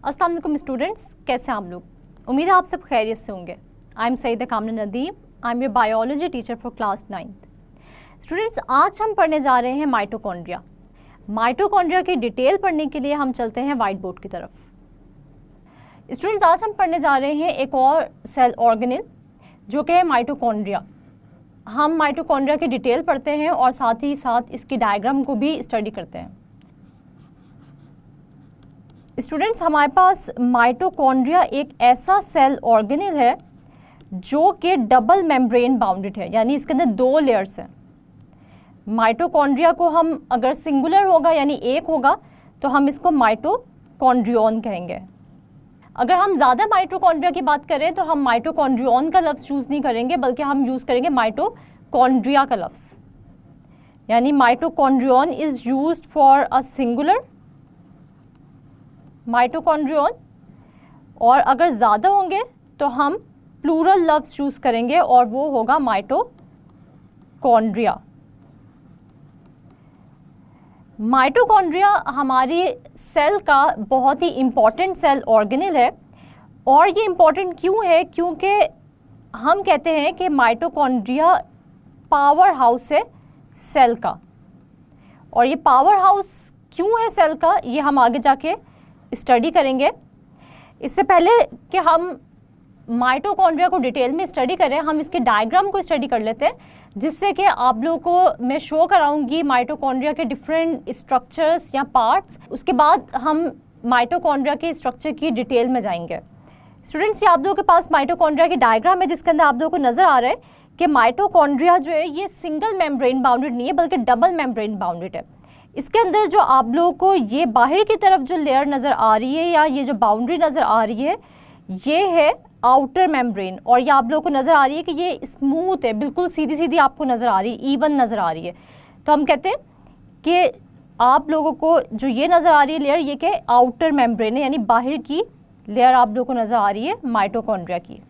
अस्सलाम वालेकुम स्टूडेंट्स, कैसे हैं आप लोग? उम्मीद है आप सब खैरियत से होंगे। आई एम सईदा कामना Nadeem, I am your biology teacher for class 9th। Students, आज हम पढ़ने जा रहे हैं माइटोकॉन्ड्रिया। माइटोकॉन्ड्रिया की डिटेल पढ़ने के लिए हम चलते हैं वाइट बोर्ड की तरफ। स्टूडेंट्स, आज हम पढ़ने जा रहे हैं एक और सेल ऑर्गेनेल जो कि है माइटोकॉन्ड्रिया। हम माइटोकॉन्ड्रिया की डिटेल पढ़ते हैं और साथ ही साथ इसकी डायग्राम को भी स्टडी करते हैं। स्टूडेंट्स, हमारे पास माइटोकॉन्ड्रिया एक ऐसा सेल ऑर्गेनेल है जो कि डबल मेम्ब्रेन बाउंडेड है, यानी इसके अंदर दो लेयर्स हैं। माइटोकॉन्ड्रिया को हम अगर सिंगुलर होगा यानी एक होगा तो हम इसको माइटोकॉन्ड्रियन कहेंगे। अगर हम ज़्यादा माइटोकॉन्ड्रिया की बात करें तो हम माइटोकॉन्ड्रियन का लफ्ज़ चूज़ नहीं करेंगे, बल्कि हम यूज़ करेंगे माइटोकॉन्ड्रिया का लफ्ज़। यानी mitochondrion is used for a singular mitochondrion, और अगर ज़्यादा होंगे तो हम प्लूरल लफ्ज़ चूज़ करेंगे और वो होगा माइटोकॉन्ड्रिया। माइटोकॉन्ड्रिया हमारी सेल का बहुत ही इम्पॉर्टेंट सेल ऑर्गेनेल है। और ये इम्पॉर्टेंट क्यों है? क्योंकि हम कहते हैं कि माइटोकॉन्ड्रिया पावर हाउस है सेल का। और ये पावर हाउस क्यों है सेल का, ये हम आगे जाके स्टडी करेंगे। इससे पहले कि हम माइटोकॉन्ड्रिया को डिटेल में स्टडी करें, हम इसके डायग्राम को स्टडी कर लेते हैं, जिससे कि आप लोगों को मैं शो कराऊंगी माइटोकॉन्ड्रिया के डिफरेंट स्ट्रक्चर्स या पार्ट्स। उसके बाद हम माइटोकॉन्ड्रिया के स्ट्रक्चर की डिटेल में जाएंगे। स्टूडेंट्स, ये आप लोगों के पास माइटोकॉन्ड्रिया की डायग्राम है, जिसके अंदर आप लोगों को नज़र आ रहा है कि माइटोकॉन्ड्रिया जो है ये सिंगल मेम्ब्रेन बाउंडेड नहीं है, बल्कि डबल मेम्ब्रेन बाउंडेड है। इसके अंदर जो आप लोगों को ये बाहर की तरफ जो लेयर नज़र आ रही है या ये जो बाउंड्री नज़र आ रही है, ये है आउटर मेम्ब्रेन। और ये आप लोगों को नज़र आ रही है कि ये स्मूथ है, बिल्कुल सीधी सीधी आपको नज़र आ रही है, ईवन नज़र आ रही है। तो हम कहते हैं कि आप लोगों को जो ये नज़र आ रही है लेयर, ये क्या है? आउटर मेम्ब्रेन है, यानी बाहर की लेयर आप लोगों को नज़र आ रही है माइटोकॉन्ड्रिया की।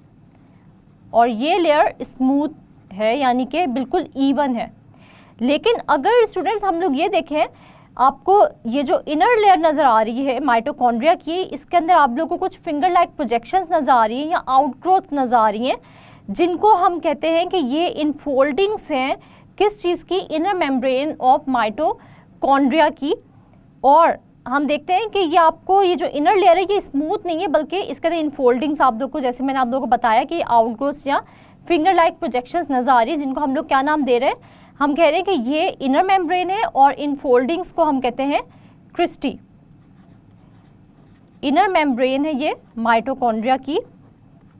और ये लेयर स्मूथ है, यानी कि बिल्कुल ईवन है। लेकिन अगर स्टूडेंट्स हम लोग ये देखें, आपको ये जो इनर लेयर नज़र आ रही है माइटोकॉन्ड्रिया की, इसके अंदर आप लोगों को कुछ फिंगर लाइक प्रोजेक्शंस नज़र आ रही हैं या आउटग्रोथ नज़र आ रही हैं, जिनको हम कहते हैं कि ये इनफोल्डिंग्स हैं। किस चीज़ की? इनर मेम्ब्रेन ऑफ माइटोकॉन्ड्रिया की। और हम देखते हैं कि ये आपको ये जो इनर लेयर है ये स्मूथ नहीं है, बल्कि इसके अंदर इनफोल्डिंग्स आप लोग को, जैसे मैंने आप लोगों को बताया कि आउटग्रोथ या फिंगर लाइक प्रोजेक्शंस नज़र आ रही है, जिनको हम लोग क्या नाम दे रहे हैं? हम कह रहे हैं कि ये इनर मेम्ब्रेन है और इन फोल्डिंग्स को हम कहते हैं क्रिस्टी। इनर मेम्ब्रेन है ये माइटोकॉन्ड्रिया की।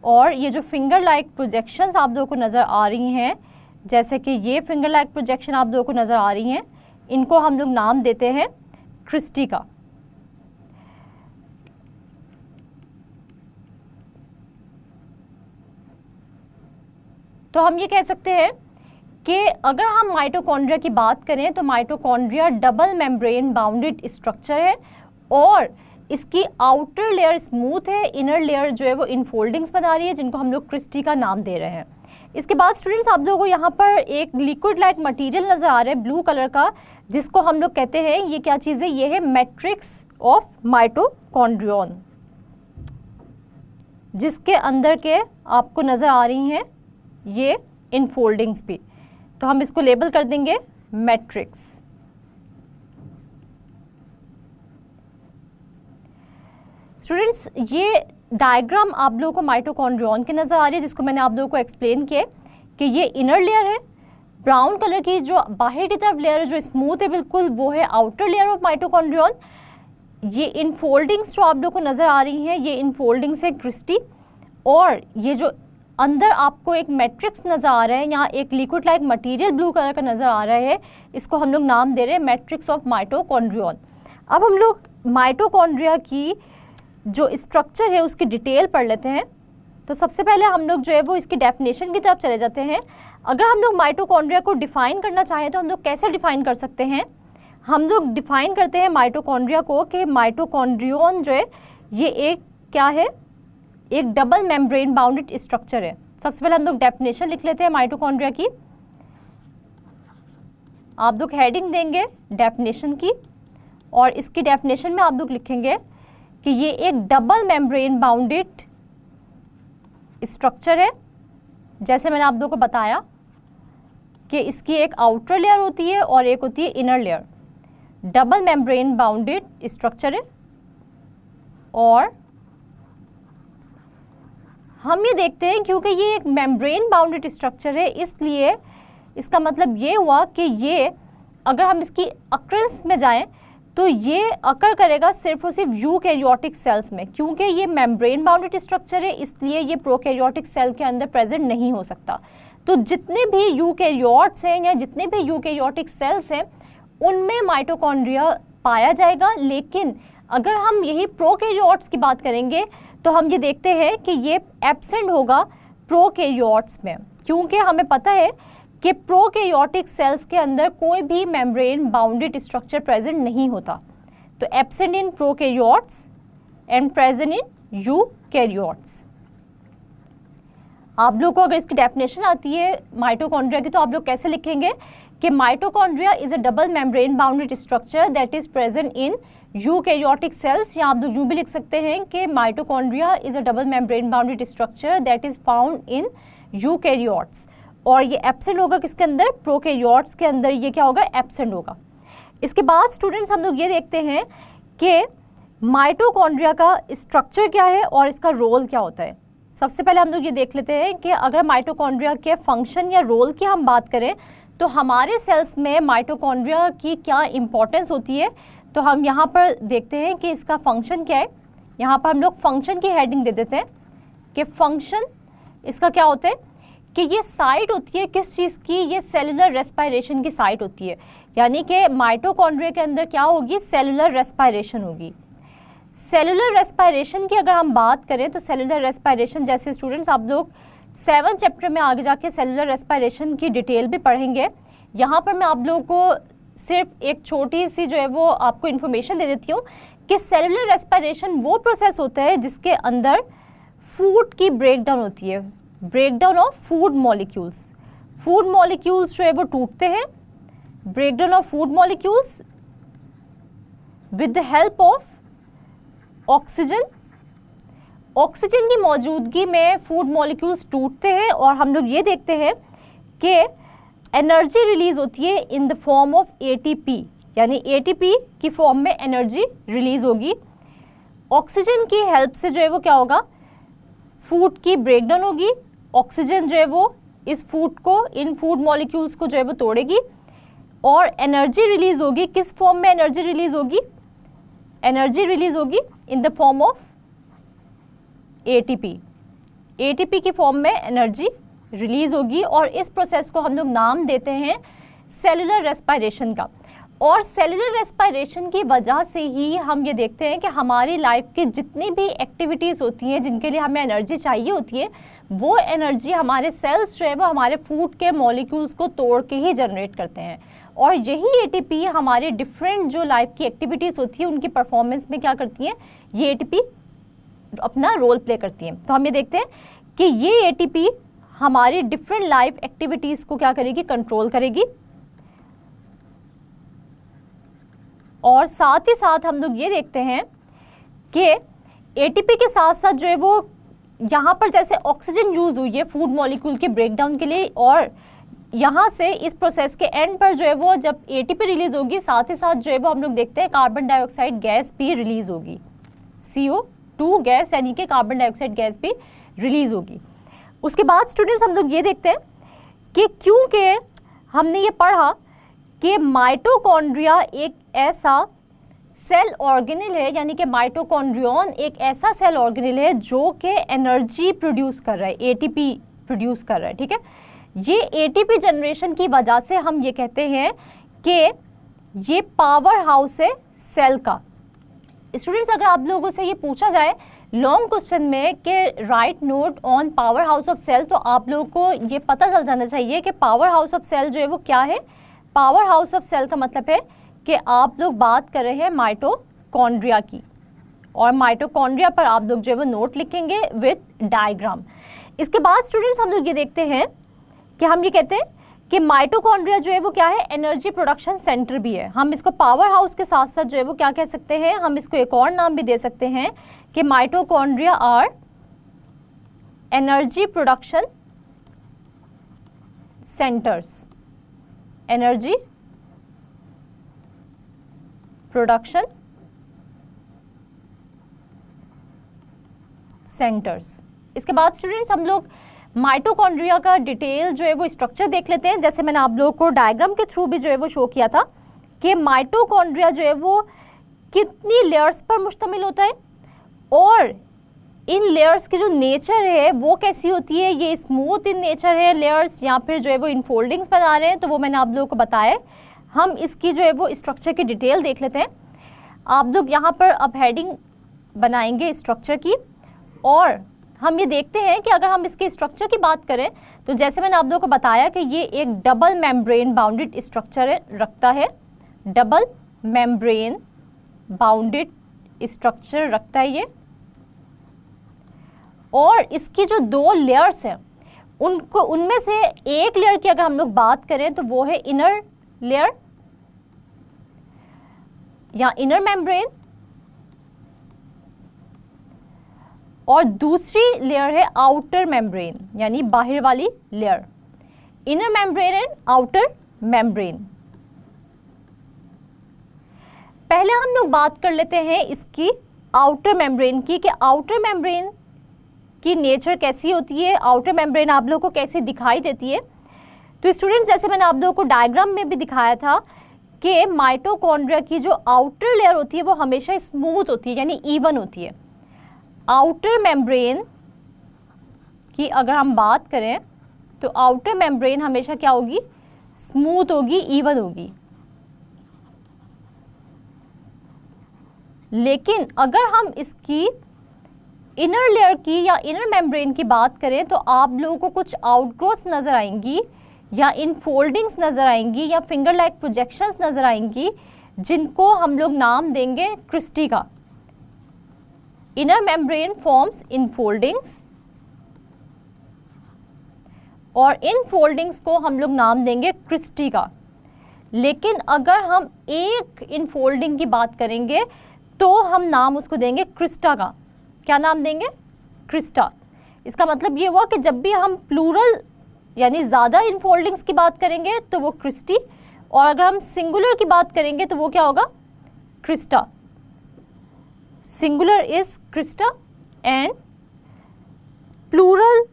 और ये जो फिंगर लाइक प्रोजेक्शंस आप लोगों को नज़र आ रही हैं, जैसे कि ये फिंगर लाइक प्रोजेक्शन आप लोगों को नज़र आ रही हैं, इनको हम लोग नाम देते हैं क्रिस्टी का। तो हम ये कह सकते हैं कि अगर हम माइटोकॉन्ड्रिया की बात करें तो mitochondria double membrane bounded structure है और इसकी आउटर लेयर स्मूथ है, इनर लेयर जो है वो इनफोल्डिंग्स बना रही है, जिनको हम लोग क्रिस्टी का नाम दे रहे हैं। इसके बाद स्टूडेंट्स, आप लोगों को यहाँ पर एक लिक्विड लाइक मटेरियल नज़र आ रहा है ब्लू कलर का, जिसको हम लोग कहते हैं, ये क्या चीज़ है? ये है मैट्रिक्स ऑफ माइटोकॉन्ड्रियन, जिसके अंदर के आपको नज़र आ रही हैं ये इनफोल्डिंग्स भी। तो हम इसको लेबल कर देंगे मैट्रिक्स। स्टूडेंट्स, ये डायग्राम आप लोगों को माइटोकॉन्ड्रियन की नज़र आ रही है, जिसको मैंने आप लोगों को एक्सप्लेन किया कि ये इनर लेयर है। ब्राउन कलर की जो बाहर की तरफ लेयर है जो स्मूथ है बिल्कुल, वो है आउटर लेयर ऑफ माइटोकॉन्ड्रियन। ये इनफोल्डिंग्स जो आप लोगों को नज़र आ रही हैं, ये इनफोल्डिंग्स है क्रिस्टी। और ये जो अंदर आपको एक मैट्रिक्स नज़र आ रहा है, यहाँ एक liquid like material blue colour का नज़र आ रहा है, इसको हम लोग नाम दे रहे हैं मैट्रिक्स ऑफ माइटोकॉन्ड्रियन। अब हम लोग माइटोकॉन्ड्रिया की जो स्ट्रक्चर है उसकी डिटेल पढ़ लेते हैं। तो सबसे पहले हम लोग जो है वो इसकी डेफिनेशन की तरफ चले जाते हैं। अगर हम लोग माइटोकॉन्ड्रिया को डिफ़ाइन करना चाहें तो हम लोग कैसे डिफ़ाइन कर सकते हैं? हम लोग डिफ़ाइन करते हैं माइटोकॉन्ड्रिया को कि माइटोकॉन्ड्रियन जो है ये एक क्या है? एक डबल मेम्ब्रेन बाउंडेड स्ट्रक्चर है। सबसे पहले हम लोग डेफिनेशन लिख लेते हैं माइटोकॉन्ड्रिया की। आप लोग हेडिंग देंगे डेफिनेशन की, और इसकी डेफिनेशन में आप लोग लिखेंगे कि ये एक डबल मेम्ब्रेन बाउंडेड स्ट्रक्चर है। जैसे मैंने आप लोगों को बताया कि इसकी एक आउटर लेयर होती है और एक होती है inner layer. Double membrane bounded structure है और हम ये देखते हैं क्योंकि ये एक मेम्ब्रेन बाउंडेड स्ट्रक्चर है, इसलिए इसका मतलब ये हुआ कि ये अगर हम इसकी अक्रेंस में जाएं तो ये अकर करेगा सिर्फ और सिर्फ यूकैरियोटिक सेल्स में। क्योंकि ये मेम्ब्रेन बाउंडेड स्ट्रक्चर है इसलिए ये प्रोकैरियोटिक सेल के अंदर प्रेजेंट नहीं हो सकता। तो जितने भी यूकैरियोट्स हैं या जितने भी यूकैरियोटिक सेल्स हैं उनमें माइटोकॉन्ड्रिया पाया जाएगा। लेकिन अगर हम यही प्रोकैरियोट्स की बात करेंगे तो हम ये देखते हैं कि ये एब्सेंट होगा प्रोकैरियोट्स में, क्योंकि हमें पता है कि प्रोकैरियोटिक सेल्स के अंदर कोई भी मेम्ब्रेन बाउंडेड स्ट्रक्चर प्रेजेंट नहीं होता। तो absent in prokaryotes and present in eukaryotes. आप लोग को अगर इसकी डेफिनेशन आती है माइटोकॉन्ड्रिया की तो आप लोग कैसे लिखेंगे कि mitochondria is a double membrane bounded structure that is present in eukaryotic cells, या आप लोग यूँ भी लिख सकते हैं कि mitochondria is a double membrane bounded structure that is found in eukaryotes. और ये एब्सेंट होगा किसके अंदर? प्रोकैरियोट्स के अंदर ये क्या होगा? एब्सेंट होगा। इसके बाद स्टूडेंट्स हम लोग ये देखते हैं कि माइटोकॉन्ड्रिया का स्ट्रक्चर क्या है और इसका रोल क्या होता है। सबसे पहले हम लोग ये देख लेते हैं कि अगर माइटोकॉन्ड्रिया के फंक्शन या रोल की हम बात करें तो हमारे सेल्स में माइटोकॉन्ड्रिया की क्या इंपॉर्टेंस होती है। तो हम यहाँ पर देखते हैं कि इसका फंक्शन क्या है। यहाँ पर हम लोग फंक्शन की हेडिंग दे देते हैं कि फंक्शन इसका क्या होता है कि ये साइट होती है किस चीज़ की? ये सेलुलर रेस्पिरेशन की साइट होती है। यानी कि माइटोकॉन्ड्रिया के अंदर क्या होगी? सेलुलर रेस्पिरेशन होगी। सेलुलर रेस्पिरेशन की अगर हम बात करें तो सेलुलर रेस्पिरेशन जैसे स्टूडेंट्स आप लोग 7 चैप्टर में आगे जाके सेलुलर रेस्पिरेशन की डिटेल भी पढ़ेंगे। यहाँ पर मैं आप लोगों को सिर्फ एक छोटी सी जो है वो आपको इन्फॉर्मेशन दे देती हूँ कि सेलुलर रेस्पिरेशन वो प्रोसेस होता है जिसके अंदर फूड की ब्रेकडाउन होती है, breakdown of food molecules. Food molecules जो है वो टूटते हैं, breakdown of food molecules with the help of oxygen. Oxygen की मौजूदगी में फूड मॉलिक्यूल्स टूटते हैं और हम लोग ये देखते हैं कि एनर्जी रिलीज होती है in the form of ATP, यानी एटीपी की फॉर्म में एनर्जी रिलीज होगी। ऑक्सीजन की हेल्प से जो है वो क्या होगा? फूड की ब्रेकडाउन होगी। ऑक्सीजन जो है वो इस फूड को, इन फूड मॉलिक्यूल्स को जो है वो तोड़ेगी और एनर्जी रिलीज होगी। किस फॉर्म में एनर्जी रिलीज होगी? एनर्जी रिलीज होगी in the form of ATP. ATP की फॉर्म में एनर्जी रिलीज होगी और इस प्रोसेस को हम लोग नाम देते हैं सेलुलर रेस्पिरेशन का। और सेलुलर रेस्पिरेशन की वजह से ही हम ये देखते हैं कि हमारी लाइफ की जितनी भी एक्टिविटीज़ होती हैं जिनके लिए हमें एनर्जी चाहिए होती है, वो एनर्जी हमारे सेल्स जो है वो हमारे फूड के मॉलिक्यूल्स को तोड़ के ही जनरेट करते हैं। और यही एटीपी हमारे डिफरेंट जो लाइफ की एक्टिविटीज़ होती है उनकी परफॉर्मेंस में क्या करती हैं? ये एटीपी अपना रोल प्ले करती हैं। तो हम ये देखते हैं कि ये एटीपी हमारी डिफरेंट लाइफ एक्टिविटीज़ को क्या करेगी? कंट्रोल करेगी। और साथ ही साथ हम लोग ये देखते हैं कि एटीपी के साथ साथ जो है वो यहाँ पर जैसे ऑक्सीजन यूज़ हुई है फूड मॉलिक्यूल के ब्रेकडाउन के लिए, और यहाँ से इस प्रोसेस के एंड पर जो है वो जब एटीपी रिलीज होगी साथ ही साथ जो है वो हम लोग देखते हैं कार्बन डाइऑक्साइड गैस भी रिलीज होगी। CO2 गैस यानी कि कार्बन डाइऑक्साइड गैस भी रिलीज होगी। उसके बाद स्टूडेंट्स हम लोग ये देखते हैं कि क्योंकि हमने ये पढ़ा कि माइटोकॉन्ड्रिया एक ऐसा सेल ऑर्गेनेल है, यानी कि माइटोकॉन्ड्रियन एक ऐसा सेल ऑर्गेनेल है जो कि एनर्जी प्रोड्यूस कर रहा है, एटीपी प्रोड्यूस कर रहा है। ठीक है, ये एटीपी जनरेशन की वजह से हम ये कहते हैं कि ये पावर हाउस है सेल का। स्टूडेंट्स अगर आप लोगों से ये पूछा जाए लॉन्ग क्वेश्चन में कि write note on power house of cell, तो आप लोगों को ये पता चल जाना चाहिए कि पावर हाउस ऑफ सेल जो है वो क्या है। पावर हाउस ऑफ सेल का मतलब है कि आप लोग बात कर रहे हैं माइटोकॉन्ड्रिया की, और माइटोकॉन्ड्रिया पर आप लोग जो है वो नोट लिखेंगे विद डायग्राम। इसके बाद स्टूडेंट्स हम लोग ये देखते हैं कि हम ये कहते हैं कि माइटोकॉन्ड्रिया जो है वो क्या है, एनर्जी प्रोडक्शन सेंटर भी है। हम इसको पावर हाउस के साथ साथ जो है वो क्या कह सकते हैं, हम इसको एक और नाम भी दे सकते हैं कि mitochondria are energy production centres, energy production centres. इसके बाद स्टूडेंट्स हम लोग माइटोकॉन्ड्रिया का डिटेल जो है वो स्ट्रक्चर देख लेते हैं। जैसे मैंने आप लोगों को डायग्राम के थ्रू भी जो है वो शो किया था कि माइटोकॉन्ड्रिया जो है वो कितनी लेयर्स पर मुश्तमिल होता है और इन लेयर्स की जो नेचर है वो कैसी होती है, ये स्मूथ इन नेचर है लेयर्स या फिर जो है वो इनफोल्डिंग्स बना रहे हैं, तो वो मैंने आप लोगों को बताया। हम इसकी जो है वो स्ट्रक्चर की डिटेल देख लेते हैं। आप लोग यहाँ पर अब हेडिंग बनाएंगे स्ट्रक्चर की और हम ये देखते हैं कि अगर हम इसके स्ट्रक्चर की बात करें तो जैसे मैंने आप लोगों को बताया कि ये एक डबल मेम्ब्रेन बाउंडेड स्ट्रक्चर रखता है, डबल मेम्ब्रेन बाउंडेड स्ट्रक्चर रखता है ये। और इसकी जो दो लेयर्स हैं उनको, उनमें से एक लेयर की अगर हम लोग बात करें तो वो है इनर लेयर या इनर मेम्ब्रेन और दूसरी लेयर है आउटर मेम्ब्रेन यानी बाहर वाली layer, inner membrane and outer membrane. पहले हम लोग बात कर लेते हैं इसकी आउटर मेम्ब्रेन की कि आउटर मेम्ब्रेन की नेचर कैसी होती है, आउटर मेम्ब्रेन आप लोगों को कैसी दिखाई देती है। तो स्टूडेंट्स जैसे मैंने आप लोगों को डायग्राम में भी दिखाया था कि माइटोकॉन्ड्रिया की जो आउटर लेयर होती है वो हमेशा स्मूथ होती है यानी इवन होती है। आउटर मेम्ब्रेन की अगर हम बात करें तो आउटर मेम्ब्रेन हमेशा क्या होगी, स्मूथ होगी, इवन होगी। लेकिन अगर हम इसकी इनर लेयर की या इनर मेम्ब्रेन की बात करें तो आप लोगों को कुछ आउटग्रोथ्स नज़र आएंगी या इनफोल्डिंग्स नज़र आएंगी या फिंगर लाइक प्रोजेक्शंस नज़र आएंगी जिनको हम लोग नाम देंगे क्रिस्टी का। इनर मेम्ब्रेन फॉर्म्स इनफोल्डिंग्स और इन फोल्डिंग्स को हम लोग नाम देंगे क्रिस्टी का। लेकिन अगर हम एक इनफोल्डिंग की बात करेंगे तो हम नाम उसको देंगे क्रिस्टा का। क्या नाम देंगे, क्रिस्टा। इसका मतलब ये हुआ कि जब भी हम प्लूरल यानी ज़्यादा इनफोल्डिंग्स की बात करेंगे तो वो क्रिस्टी और अगर हम सिंगुलर की बात करेंगे तो वो क्या होगा, crista. Singular is crista and plural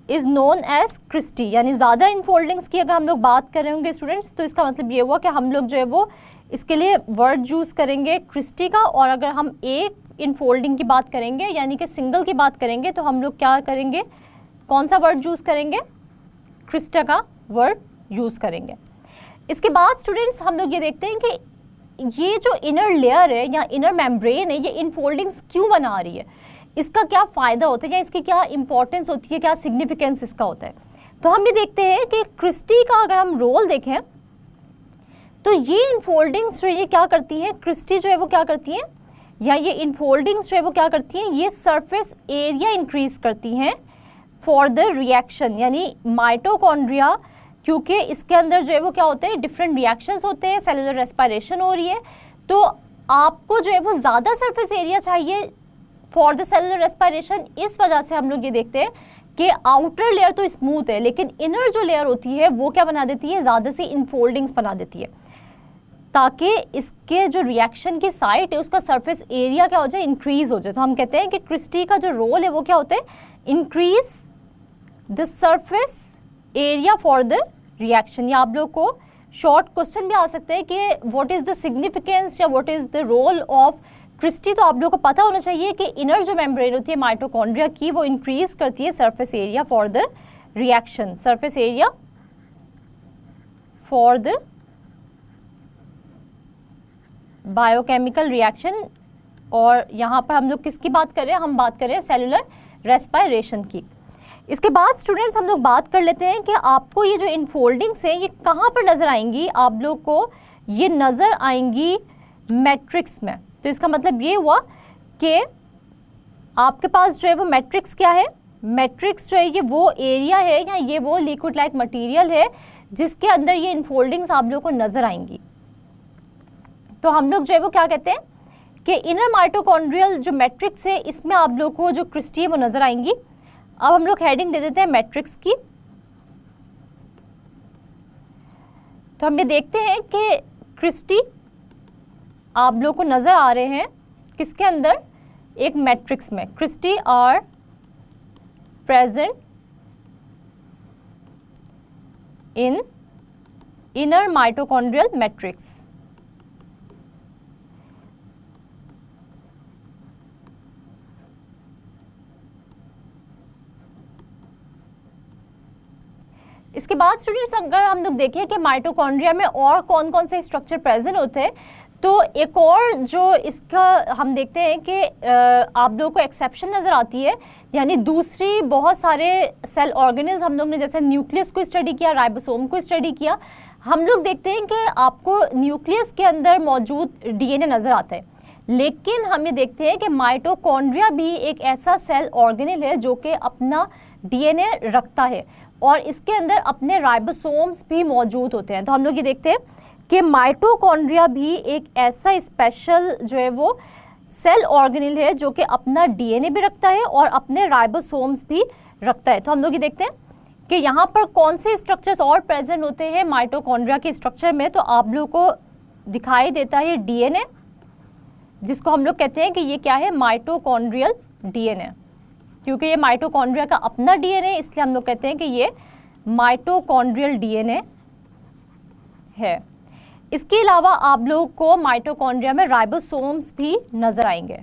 is known as cristae. यानी ज़्यादा इनफोल्डिंग्स की अगर हम लोग बात करेंगे स्टूडेंट्स तो इसका मतलब ये हुआ कि हम लोग जो है वो इसके लिए वर्ड यूज़ करेंगे क्रिस्टी का। और अगर हम एक इनफोल्डिंग की बात करेंगे यानी कि सिंगल की बात करेंगे तो हम लोग क्या करेंगे, कौन सा वर्ड यूज़ करेंगे, क्रिस्टा का वर्ड यूज़ करेंगे। इसके बाद स्टूडेंट्स हम लोग ये देखते हैं कि ये जो इनर लेयर है या इनर मेम्ब्रेन है ये इनफोल्डिंग्स क्यों बना रही है, इसका क्या फ़ायदा होता है या इसकी क्या इंपॉर्टेंस होती है, क्या सिग्निफिकेंस इसका होता है। तो हम ये देखते हैं कि क्रिस्टी का अगर हम रोल देखें तो ये इनफोल्डिंग्स जो ये क्या करती हैं, क्रिस्टी जो है वो क्या करती हैं या ये इनफोल्डिंग्स जो है वो क्या करती हैं, ये सरफेस एरिया इंक्रीज करती हैं फॉर द रिएक्शन। यानी माइटोकॉन्ड्रिया क्योंकि इसके अंदर जो है वो क्या होते हैं, डिफरेंट रिएक्शंस होते हैं, सेलुलर रेस्पिरेशन हो रही है, तो आपको जो है वो ज़्यादा सरफेस एरिया चाहिए फॉर द सेलुलर रेस्पिरेशन। इस वजह से हम लोग ये देखते हैं कि आउटर लेयर तो स्मूथ है लेकिन इनर जो लेयर होती है वो क्या बना देती है, ज़्यादा सी इनफोल्डिंग्स बना देती है ताकि इसके जो रिएक्शन की साइट है उसका सरफेस एरिया क्या हो जाए, इंक्रीज हो जाए। तो हम कहते हैं कि क्रिस्टी का जो रोल है वो क्या होता है, increase the surface area for the reaction. या आप लोग को शॉर्ट क्वेश्चन भी आ सकते हैं कि व्हाट इज़ द सिग्निफिकेंस या what is the role of cristae. तो आप लोग को पता होना चाहिए कि इनर जो मेम्ब्रेन होती है माइटोकॉन्ड्रिया की वो इंक्रीज करती है surface area for the reaction, surface area for the biochemical reaction. और यहाँ पर हम लोग किसकी बात कर रहे हैं, हम बात कर रहे हैं सेलुलर रेस्पिरेशन की। इसके बाद स्टूडेंट्स हम लोग बात कर लेते हैं कि आपको ये जो इनफोल्डिंग्स है ये कहाँ पर नज़र आएंगी। आप लोग को ये नज़र आएंगी मैट्रिक्स में। तो इसका मतलब ये हुआ कि आपके पास जो है वो मैट्रिक्स क्या है, मैट्रिक्स जो है ये वो एरिया है या ये वो लिक्विड लाइक मटेरियल है जिसके अंदर ये इनफोल्डिंग्स आप लोगों को नजर आएंगी। तो हम लोग जो है वो क्या कहते हैं कि इनर माइटोकॉन्ड्रियल जो मैट्रिक्स है इसमें आप लोग को जो क्रिस्टी है वो नजर आएंगी। अब हम लोग हेडिंग दे देते हैं मैट्रिक्स की। तो हम ये देखते हैं कि क्रिस्टी आप लोग को नजर आ रहे हैं किसके अंदर, एक मैट्रिक्स में। Cristae are present in inner mitochondrial matrix. इसके बाद स्टूडेंट्स अगर हम लोग देखें कि माइटोकॉन्ड्रिया में और कौन कौन से स्ट्रक्चर प्रेजेंट होते हैं, तो एक और जो इसका हम देखते हैं कि आप लोगों को एक्सेप्शन नज़र आती है, यानी दूसरी बहुत सारे सेल ऑर्गेनेल्स हम लोग ने जैसे न्यूक्लियस को स्टडी किया, राइबोसोम को स्टडी किया, हम लोग देखते हैं कि आपको न्यूक्लियस के अंदर मौजूद डीएनए नज़र आता है। लेकिन हम ये देखते हैं कि माइटोकॉन्ड्रिया भी एक ऐसा सेल ऑर्गेनेल है जो कि अपना डीएनए रखता है और इसके अंदर अपने राइबोसोम्स भी मौजूद होते हैं। तो हम लोग ये देखते हैं कि माइटोकॉन्ड्रिया भी एक ऐसा स्पेशल जो है वो सेल ऑर्गेनेल है जो कि अपना डीएनए भी रखता है और अपने राइबोसोम्स भी रखता है। तो हम लोग ये देखते हैं कि यहाँ पर कौन से स्ट्रक्चर्स और प्रेजेंट होते हैं माइटोकॉन्ड्रिया के स्ट्रक्चर में। तो आप लोग को दिखाई देता है डीएनए, जिसको हम लोग कहते हैं कि ये क्या है, माइटोकॉन्ड्रियल डीएनए। क्योंकि ये माइटोकॉन्ड्रिया का अपना डीएनए इसलिए हम लोग कहते हैं कि ये माइटोकॉन्ड्रियल डीएनए है। इसके अलावा आप लोगों को माइटोकॉन्ड्रिया में राइबोसोम्स भी नज़र आएंगे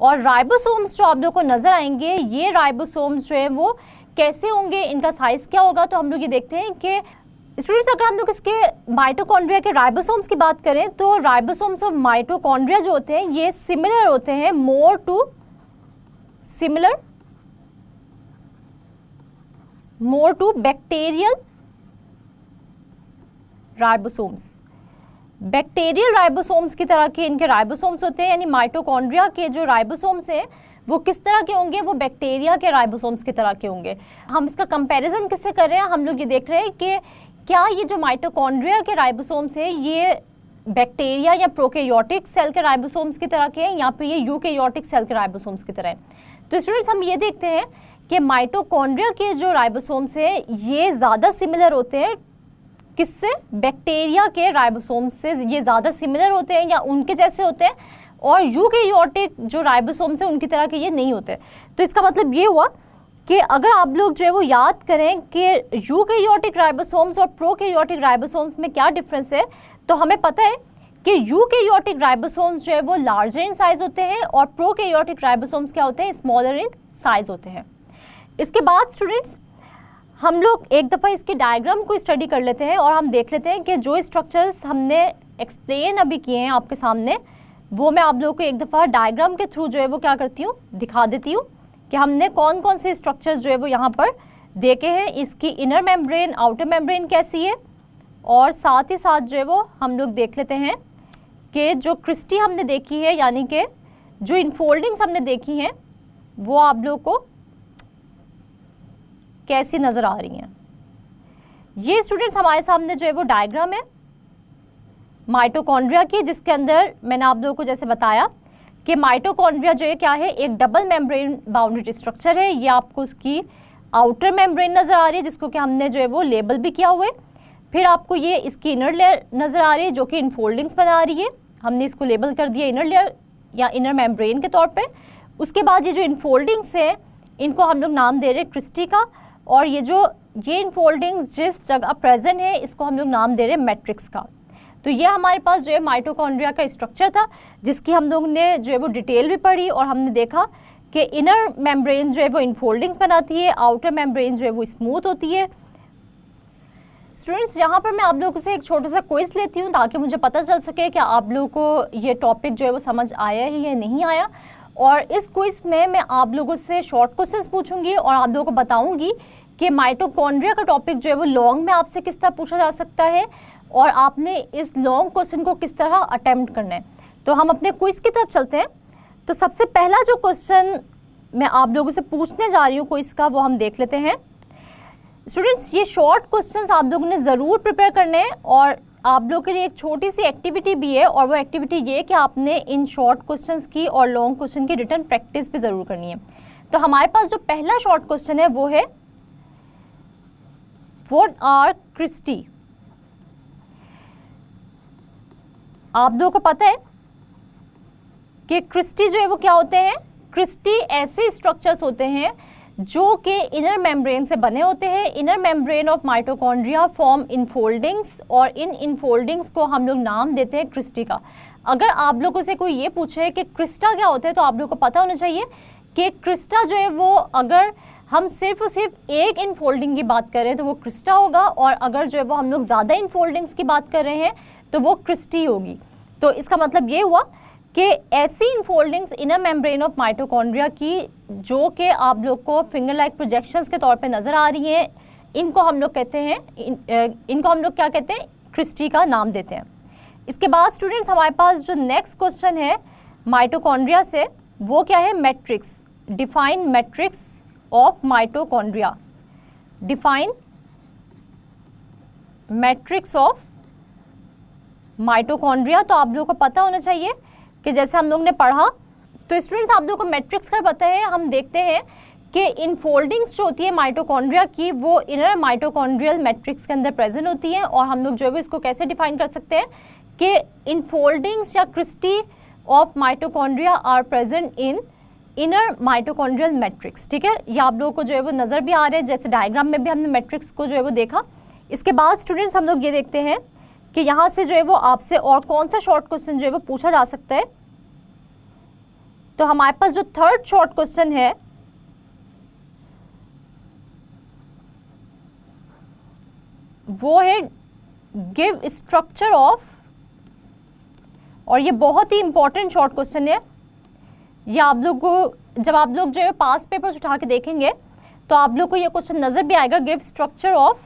और राइबोसोम्स जो आप लोगों को नज़र आएंगे, ये राइबोसोम्स जो है वो कैसे होंगे, इनका साइज़ क्या होगा। तो हम लोग ये देखते हैं कि स्टूडेंट्स अगर हम लोग इसके माइटोकॉन्ड्रिया के राइबोसोम्स की बात करें तो राइबोसोम्स और माइटोकॉन्ड्रिया जो होते हैं ये सिमिलर होते हैं, more to bacterial ribosomes. Bacterial ribosomes की तरह के इनके राइबोसोम्स होते हैं, यानी माइटोकॉन्ड्रिया के जो राइबोसोम्स हैं वो किस तरह के होंगे, वो बैक्टीरिया के राइबोसोम्स की तरह के होंगे। हम इसका कंपैरिजन किससे कर रहे हैं, हम लोग ये देख रहे हैं कि क्या ये जो माइटोकॉन्ड्रिया के राइबोसोम्स है ये बैक्टीरिया या प्रोकैरियोटिक सेल के राइबोसोम्स की तरह के हैं या फिर ये यूकैरियोटिक सेल के राइबोसोम्स की तरह हैं। तो स्टूडेंट्स हम ये देखते हैं कि माइटोकॉन्ड्रिया के जो राइबोसोम्स हैं ये ज़्यादा सिमिलर होते हैं किससे, बैक्टीरिया के राइबोसोम्स से ये ज़्यादा सिमिलर होते हैं या उनके जैसे होते हैं, और यूकैरियोटिक जो राइबोसोम्स हैं उनकी तरह के ये नहीं होते। तो इसका मतलब ये हुआ कि अगर आप लोग जो है वो याद करें कि यूकैरियोटिक राइबोसोम्स और प्रोकैरियोटिक राइबोसोम्स में क्या डिफरेंस है, तो हमें पता है कि यूकैरियोटिक राइबोसोम्स जो है वो लार्जर इन साइज होते हैं और प्रोकैरियोटिक राइबोसोम्स क्या होते हैं, स्मॉलर इन साइज होते हैं। इसके बाद स्टूडेंट्स हम लोग एक दफ़ा इसकी डायग्राम को स्टडी कर लेते हैं और हम देख लेते हैं कि जो स्ट्रक्चर्स हमने एक्सप्लेन अभी किए हैं आपके सामने, वो मैं आप लोगों को एक दफ़ा डायग्राम के थ्रू जो है वो क्या करती हूँ, दिखा देती हूँ कि हमने कौन कौन से स्ट्रक्चर्स जो है वो यहाँ पर देखे हैं, इसकी इनर मेम्ब्रेन आउटर मेम्ब्रेन कैसी है, और साथ ही साथ जो है वो हम लोग देख लेते हैं कि जो क्रिस्टी हमने देखी है यानी कि जो इनफोल्डिंग्स हमने देखी हैं वो आप लोग को कैसी नज़र आ रही हैं। ये स्टूडेंट्स हमारे सामने जो है वो डायग्राम है माइटोकॉन्ड्रिया की, जिसके अंदर मैंने आप लोगों को जैसे बताया कि माइटोकॉन्ड्रिया जो है क्या है, एक डबल मेम्ब्रेन बाउंडेड स्ट्रक्चर है। ये आपको उसकी आउटर मेम्ब्रेन नज़र आ रही है जिसको कि हमने जो है वो लेबल भी किया हुआ है। फिर आपको ये इसकी इनर लेयर नज़र आ रही है जो कि इनफोल्डिंग्स बना रही है, हमने इसको लेबल कर दिया इनर लेयर या इनर मेम्ब्रेन के तौर पे। उसके बाद ये जो इनफोल्डिंग्स हैं इनको हम लोग नाम दे रहे हैं क्रिस्टी का, और ये इनफोल्डिंग्स जिस जगह प्रेजेंट है इसको हम लोग नाम दे रहे हैं मैट्रिक्स का। तो ये हमारे पास जो है माइटोकॉन्ड्रिया का स्ट्रक्चर था जिसकी हम लोग ने जो है वो डिटेल भी पढ़ी और हमने देखा कि इनर मेम्ब्रेन जो है वो इनफोल्डिंग्स बनाती है, आउटर मेम्ब्रेन जो है वो स्मूथ होती है। स्टूडेंट्स यहाँ पर मैं आप लोगों से एक छोटा सा क्विज लेती हूँ ताकि मुझे पता चल सके कि आप लोगों को ये टॉपिक जो है वो समझ आया है या नहीं आया। और इस क्विज में मैं आप लोगों से शॉर्ट क्वेश्चंस पूछूंगी और आप लोगों को बताऊंगी कि माइटोकॉन्ड्रिया का टॉपिक जो है वो लॉन्ग में आपसे किस तरह पूछा जा सकता है और आपने इस लॉन्ग क्वेश्चन को किस तरह अटेम्प्ट करना है। तो हम अपने क्विज की तरफ चलते हैं। तो सबसे पहला जो क्वेश्चन मैं आप लोगों से पूछने जा रही हूँ कोई इसका, वो हम देख लेते हैं। स्टूडेंट्स, ये शॉर्ट क्वेश्चंस आप लोगों ने ज़रूर प्रिपेयर करने हैं और आप लोगों के लिए एक छोटी सी एक्टिविटी भी है, और वो एक्टिविटी ये कि आपने इन शॉर्ट क्वेश्चंस की और लॉन्ग क्वेश्चन की रिटन प्रैक्टिस भी ज़रूर करनी है। तो हमारे पास जो पहला शॉर्ट क्वेश्चन है वो है व्हाट आर क्रिस्टी। आप लोगों को पता है कि क्रिस्टी जो है वो क्या होते हैं? क्रिस्टी ऐसे स्ट्रक्चर्स होते हैं जो कि इनर मेम्ब्रेन से बने होते हैं। Inner membrane of mitochondria form infoldings, और इन इनफोल्डिंग्स को हम लोग नाम देते हैं क्रिस्टी का। अगर आप लोगों से कोई ये पूछे कि क्रिस्टा क्या होता है, तो आप लोगों को पता होना चाहिए कि क्रिस्टा जो है वो, अगर हम सिर्फ और सिर्फ एक इनफोल्डिंग की बात करें तो वो क्रिस्टा होगा, और अगर जो है वो हम लोग ज़्यादा इनफोल्डिंग्स की बात कर रहे हैं तो वो क्रिस्टी होगी। तो इसका मतलब ये हुआ कि ऐसी infoldings inner membrane of mitochondria की जो कि आप लोग को फिंगर लाइक प्रोजेक्शंस के तौर पे नज़र आ रही हैं, इनको हम लोग कहते हैं, इनको हम लोग क्या कहते हैं? क्रिस्टी का नाम देते हैं। इसके बाद स्टूडेंट्स हमारे पास जो नेक्स्ट क्वेश्चन है माइटोकॉन्ड्रिया से, वो क्या है? Matrix. Define matrix of mitochondria. Define matrix of mitochondria. तो आप लोगों को पता होना चाहिए कि जैसे हम लोग ने पढ़ा, तो स्टूडेंट्स आप लोगों को मैट्रिक्स का पता है। हम देखते हैं कि इनफोल्डिंग्स जो होती है माइटोकॉन्ड्रिया की, वो इनर माइटोकॉन्ड्रियल मैट्रिक्स के अंदर प्रेजेंट होती हैं, और हम लोग जो है इसको कैसे डिफाइन कर सकते हैं कि इनफोल्डिंग्स या cristae of mitochondria are present in inner mitochondrial matrix. ठीक है, ये आप लोगों को जो है वो नज़र भी आ रहे हैं, जैसे डायग्राम में भी हमने मैट्रिक्स को जो है वो देखा। इसके बाद स्टूडेंट्स हम लोग ये देखते हैं कि यहाँ से जो है वो आपसे और कौन सा शॉर्ट क्वेश्चन जो है वो पूछा जा सकता है। तो हमारे पास जो थर्ड शॉर्ट क्वेश्चन है वो है गिव स्ट्रक्चर ऑफ, और ये बहुत ही इंपॉर्टेंट शॉर्ट क्वेश्चन है। ये आप लोग को, जब आप लोग जो है पास पेपर्स उठा के देखेंगे तो आप लोग को ये क्वेश्चन नज़र भी आएगा, गिव स्ट्रक्चर ऑफ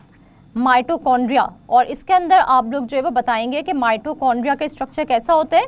माइटोकॉन्ड्रिया। और इसके अंदर आप लोग जो है वो बताएंगे कि माइटोकॉन्ड्रिया का स्ट्रक्चर कैसा होता है,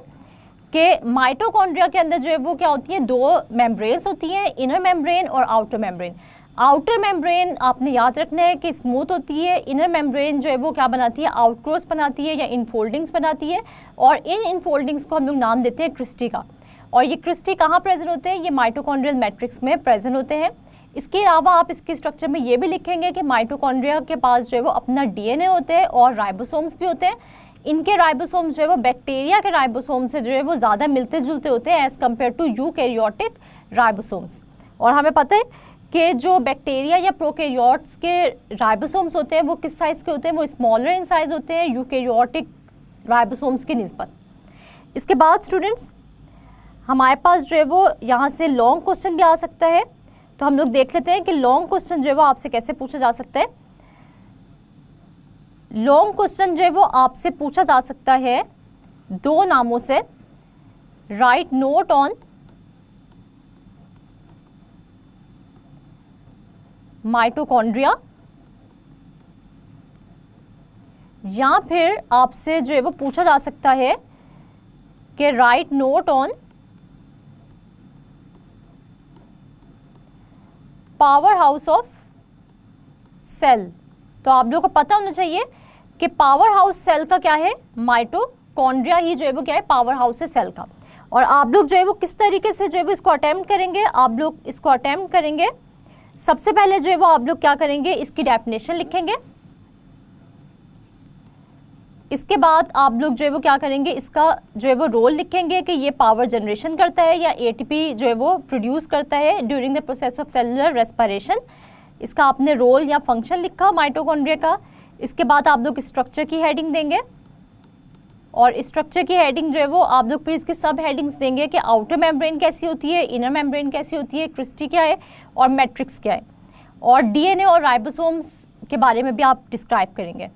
कि माइटोकॉन्ड्रिया के अंदर जो है वो क्या होती है? दो मेम्ब्रेन्स होती हैं, इनर मेम्ब्रेन और आउटर मेम्ब्रेन। आउटर मेम्ब्रेन आपने याद रखना है कि स्मूथ होती है, इनर मेम्ब्रेन जो है वो क्या बनाती है? आउटक्रोस बनाती है या इनफोल्डिंग्स बनाती है, और इन इनफोल्डिंग्स को हम लोग नाम देते हैं क्रिस्टी का। और ये क्रिस्टी कहाँ प्रेजेंट होते हैं? ये माइटोकॉन्ड्रियल मैट्रिक्स में प्रेजेंट होते हैं। इसके अलावा आप इसके स्ट्रक्चर में ये भी लिखेंगे कि माइटोकॉन्ड्रिया के पास जो है वो अपना डीएनए होते हैं और राइबोसोम्स भी होते हैं। इनके राइबोसोम्स जो है वो बैक्टीरिया के राइबोसोम से जो है वो ज़्यादा मिलते जुलते होते हैं as compare to eukaryotic ribosomes. और हमें पता है कि जो बैक्टीरिया या प्रोकैरियोट्स के राइबोसोम्स होते हैं वो किस साइज़ के होते हैं? वो स्मॉलर इन साइज़ होते हैं यूकैरियोटिक राइबोसोम्स की निस्बत। इसके बाद स्टूडेंट्स हमारे पास जो है वो यहाँ से लॉन्ग क्वेश्चन भी आ सकता है। तो हम लोग देख लेते हैं कि लॉन्ग क्वेश्चन जो है वो आपसे कैसे पूछा जा सकता है। लॉन्ग क्वेश्चन जो है वो आपसे पूछा जा सकता है दो नामों से। राइट नोट ऑन माइटोकॉन्ड्रिया, या फिर आपसे जो है वो पूछा जा सकता है कि write note on power house of cell. तो आप लोगों को पता होना चाहिए कि पावर हाउस सेल का क्या है? माइटोकॉन्ड्रिया ही जो है वो क्या है? पावर हाउस है सेल का। और आप लोग जो है वो किस तरीके से जो है वो इसको अटेम्प्ट करेंगे? आप लोग इसको अटेम्प्ट करेंगे, सबसे पहले जो है वो आप लोग क्या करेंगे? इसकी डेफिनेशन लिखेंगे। इसके बाद आप लोग जो है वो क्या करेंगे? इसका जो है वो रोल लिखेंगे कि ये पावर जनरेशन करता है या एटीपी जो है वो प्रोड्यूस करता है during the process of cellular respiration. इसका आपने रोल या फंक्शन लिखा माइटोकॉन्ड्रिया का। इसके बाद आप लोग स्ट्रक्चर की हेडिंग देंगे, और स्ट्रक्चर की हेडिंग जो है वो आप लोग फिर इसकी सब हेडिंग्स देंगे कि आउटर मेम्ब्रेन कैसी होती है, इनर मेम्ब्रेन कैसी होती है, क्रिस्टी क्या है और मैट्रिक्स क्या है, और डीएनए और राइबोसोम्स के बारे में भी आप डिस्क्राइब करेंगे।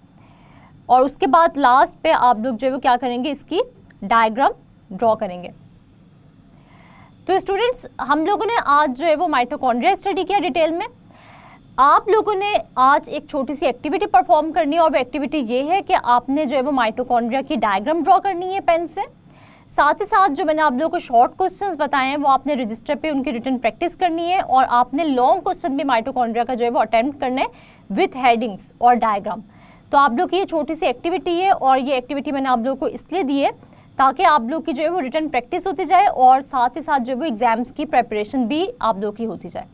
और उसके बाद लास्ट पे आप लोग जो है वो क्या करेंगे? इसकी डायग्राम ड्रॉ करेंगे। तो स्टूडेंट्स हम लोगों ने आज जो है वो माइटोकॉन्ड्रिया स्टडी किया डिटेल में। आप लोगों ने आज एक छोटी सी एक्टिविटी परफॉर्म करनी है, और वो एक्टिविटी ये है कि आपने जो है वो माइटोकॉन्ड्रिया की डायग्राम ड्रॉ करनी है पेन से। साथ ही साथ जो मैंने आप लोगों को शॉर्ट क्वेश्चंस बताए हैं वो आपने रजिस्टर पे उनकी रिटन प्रैक्टिस करनी है, और आपने लॉन्ग क्वेश्चन भी माइटोकॉन्ड्रिया का जो है वो अटेम्प्ट करना है विथ हेडिंग्स और डायग्राम। तो आप लोग की ये छोटी सी एक्टिविटी है, और ये एक्टिविटी मैंने आप लोगों को इसलिए दी है ताकि आप लोग की जो है वो रिटन प्रैक्टिस होती जाए, और साथ ही साथ जो है वो एग्जाम्स की प्रेपरेशन भी आप लोग की होती जाए।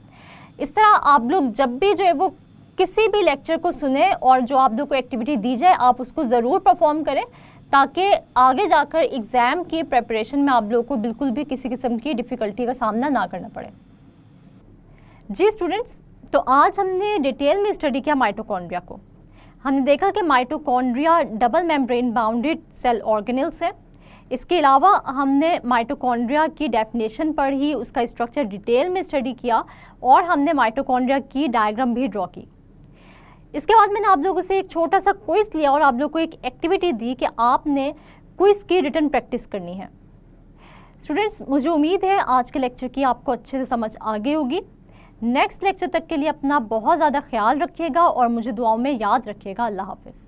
इस तरह आप लोग जब भी जो है वो किसी भी लेक्चर को सुने और जो आप लोग को एक्टिविटी दी जाए आप उसको ज़रूर परफॉर्म करें, ताकि आगे जाकर एग्ज़ाम की प्रेपरेशन में आप लोग को बिल्कुल भी किसी किस्म की डिफ़िकल्टी का सामना ना करना पड़े। जी स्टूडेंट्स, तो आज हमने डिटेल में स्टडी किया माइटोकॉन्ड्रिया को। हमने देखा कि mitochondria double membrane bounded cell organelles है। इसके अलावा हमने माइटोकॉन्ड्रिया की डेफिनेशन पढ़ी, उसका स्ट्रक्चर डिटेल में स्टडी किया, और हमने माइटोकॉन्ड्रिया की डायग्राम भी ड्रॉ की। इसके बाद मैंने आप लोगों से एक छोटा सा क्विज लिया और आप लोगों को एक एक्टिविटी दी कि आपने क्विज की रिटन प्रैक्टिस करनी है। स्टूडेंट्स, मुझे उम्मीद है आज के लेक्चर की आपको अच्छे से समझ आ गई होगी। नेक्स्ट लेक्चर तक के लिए अपना बहुत ज़्यादा ख्याल रखिएगा और मुझे दुआओं में याद रखिएगा। अल्लाह हाफिज़।